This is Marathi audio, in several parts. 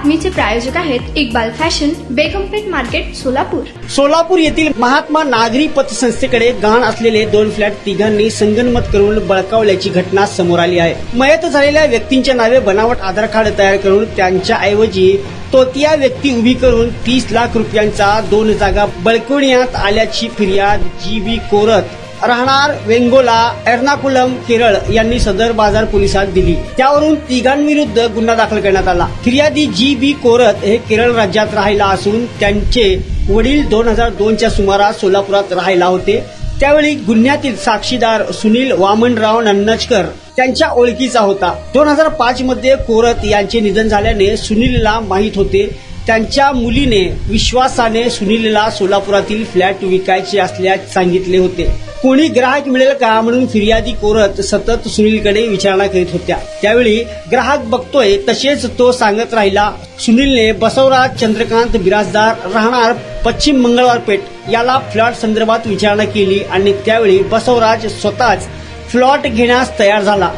बातमीचे प्रायोजक आहेत इक्बाल फॅशन, बेगमपेठ मार्केट, सोलापूर. सोलापूर येथील महात्मा नागरी पतसंस्थेकडे गहाण असलेले 2 फ्लॅट तिघांनी संगनमत करून बळकावल्याची घटना समोर आली आहे. मयत झालेल्या व्यक्तींच्या नावे बनावट आधार कार्ड तयार करून त्यांच्या ऐवजी तोतिया व्यक्ती उभी करून 30 लाख रुपयांचा 2 जागा बळकवण्यात आल्याची फिर्याद जी.बी. कोरत राहणार वेंगोला, एर्नाकुलम, केरळ यांनी सदर बाजार पोलिसात दिली. त्यावरून तिघांविरुद्ध गुन्हा दाखल करण्यात आला. फिर्यादी जी.बी. कोरत हे केरळ राज्यात राहायला असून त्यांचे वडील 2002च्या सुमारास सोलापुरात राहायला होते. त्यावेळी गुन्ह्यातील साक्षीदार सुनील वामनराव नन्नजकर त्यांच्या ओळखीचा होता. 2005 मध्ये कोरत यांचे निधन झाल्याने सुनीलला माहीत होते. त्यांच्या मुलीने विश्वासाने सुनीलला सोलापुरातील फ्लॅट विकायचे असल्याचे सांगितले होते. कोणी ग्राहक मिळेल का म्हणून फिर्यादी कोरत सतत सुनीलकडे विचारणा करीत होत्या. त्यावेळी ग्राहक बघतोय तसेच तो सांगत राहिला. सुनीलने बसवराज चंद्रकांत बिराजदार राहणार पश्चिम मंगळवारपेठ याला फ्लॅट संदर्भात विचारणा केली आणि त्यावेळी बसवराज स्वतःच फ्लॅट घेण्यास तयार झाला.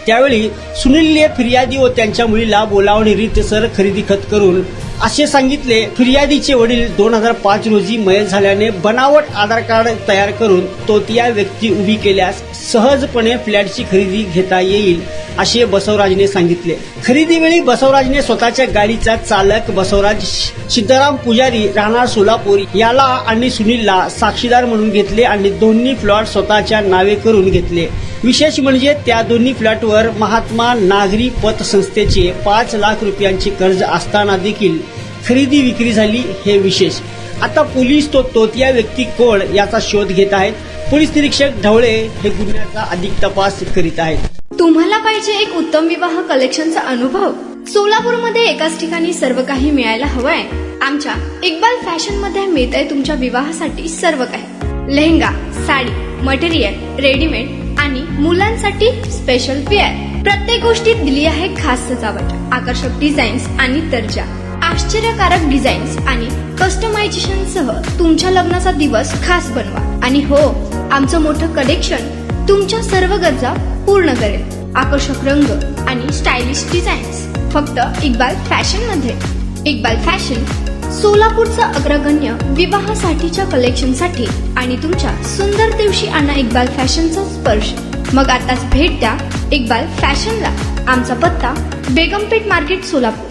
त्यावेळी सुनीलने फिर्यादी व त्यांच्या मुलीला बोलावून रीतसर खरेदी खत करून असे सांगितले. फिर्यादीचे वडील 2005 रोजी मयत झाल्याने बनावट आधार कार्ड तयार करून तोतिया व्यक्ती उभी केल्यास सहजपणे फ्लॅटची खरेदी घेता येईल असे बसवराजने सांगितले. खरेदीवेळी बसवराजने स्वतःच्या गाडीचा चालक बसवराज सिद्धाराम पुजारी राहणार सोलापूर याला आणि सुनीलला साक्षीदार म्हणून घेतले आणि दोन्ही फ्लॅट स्वतःच्या नावे करून घेतले. विशेष म्हणजे त्या दोन्ही फ्लॅटवर महात्मा नागरी पतसंस्थेचे 5 लाख रुपयांचे कर्ज असताना देखील खरेदी विक्री झाली हे विशेष. आता पोलीस तोतिया व्यक्ती कोण याचा शोध घेत आहेत. पोलीस निरीक्षक ढवळे हे गुन्ह्याचा अधिक तपास करीत आहेत. तुम्हाला पाहिजे एक उत्तम विवाह कलेक्शनचा अनुभव? सोलापूरमध्ये एकाच ठिकाणी सर्व काही मिळायला हवंय. आमच्या इक्बाल फॅशन मध्ये मिळतंय तुमच्या विवाहासाठी सर्व काही. लेहंगा, साडी, मटेरियल, रेडीमेड आणि मुलांसाठी स्पेशल वेअर. प्रत्येक गोष्टीत दिली आहे खास सजावट, आकर्षक डिझाईन्स आणि दर्जा, आश्चर्यकारक डिझाईन्स आणि कस्टमायझेशन सह तुमच्या लग्नाचा दिवस खास बनवा. आणि हो, आमचं मोठं कलेक्शन तुमच्या सर्व गरजा पूर्ण करेल. आकर्षक रंग आणि स्टायलिश डिझाईन्स फक्त इक्बाल फॅशन मध्ये. इक्बाल फॅशन सोलापूरचा अग्रगण्य विवाहासाठीच्या कलेक्शनसाठी आणि तुमच्या सुंदर दिवशी आणा इक्बाल फॅशनचा स्पर्श. मग आताच भेट द्या इक्बाल फॅशनला. आमचा पत्ता बेगमपेठ मार्केट, सोलापूर.